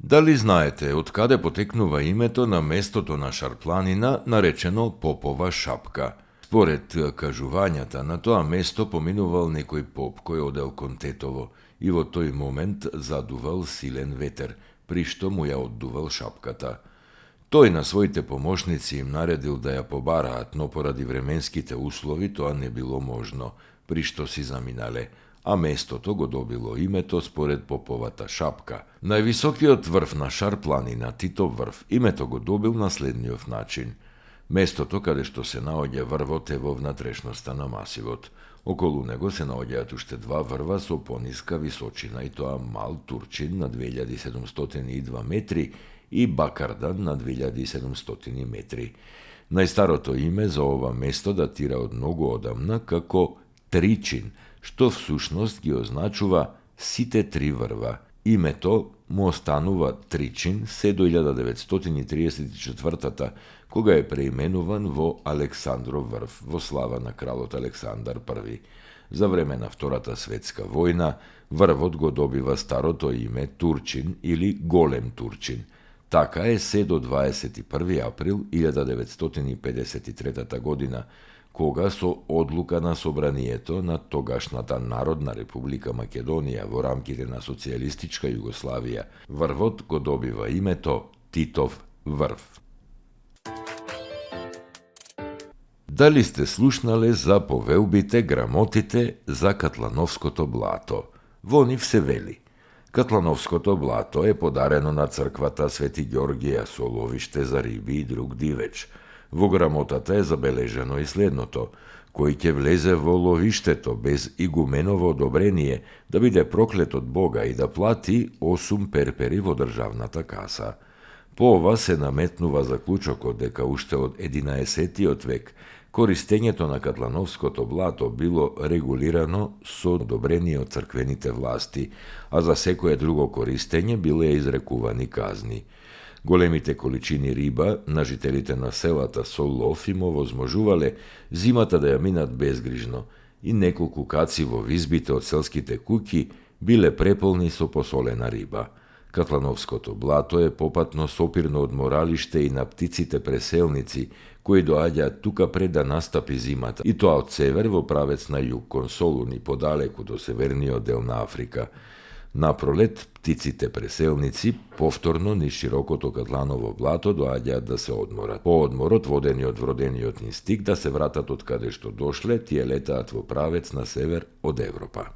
Дали знаете од каде потекнува името на местото на Шарпланина наречено Попова шапка? Според кажувањата, на тоа место поминувал некој поп кој одел кон Тетово и во тој момент задувал силен ветер, при што му ја оддувал шапката. Тој на своите помошници им наредил да ја побараат, но поради временските услови тоа не било можно, при што си заминале, а местото го добило името според Поповата шапка. Највисокиот врв на Шарпланина, Титов врв, името го добил на следниот начин. Местото каде што се наоѓа врвот е во внатрешноста на масивот. Околу него се наоѓаат уште два врва со пониска височина, и тоа Мал Турчин на 2702 метри и Бакардан на 2700 метри. Најстарото име за ова место датира од многу одамна како Тричин, што всушност ги означува сите три врва. Името му останува Тричин се до 1934-та, кога е преименуван во Александров врв, во слава на кралот Александар I. За време на Втората светска војна, врвот го добива старото име Турчин или Голем Турчин. Така е се до 21. април 1953 година, кога со одлука на собранието на тогашната Народна република Македонија во рамките на социјалистичка Југославија, врвот го добива името Титов врв. Дали сте слушнале за повелбите, грамотите за Катлановското блато? Во нив се вели: Катлановското блато е подарено на црквата Свети Ѓоргија со ловиште за риби и друг дивеч. Во грамотата е забележано и следното: кој ќе влезе во ловиштето без игуменово одобрение да биде проклет од Бога и да плати 8 перпери во државната каса. По ова се наметнува заклучокот дека уште од 11-тиот век користењето на Катлановското блато било регулирано со одобрение од црквените власти, а за секое друго користење биле изрекувани казни. Големите количини риба на жителите на селата со лов им овозможувале зимата да ја минат безгрижно и неколку каци во визбите од селските куќи биле преполни со посолена риба. Катлановското блато е попатно сопирно одморалиште и на птиците преселници кои доаѓаат тука пред да настапи зимата, и тоа од север во правец на југ кон Солун и подалеку до северниот дел на Африка. На пролет птиците преселници повторно низ широкото Катланово блато доаѓаат да се одморат. По одморот, водени од вродениот инстинкт да се вратат од каде што дошле, тие летаат во правец на север од Европа.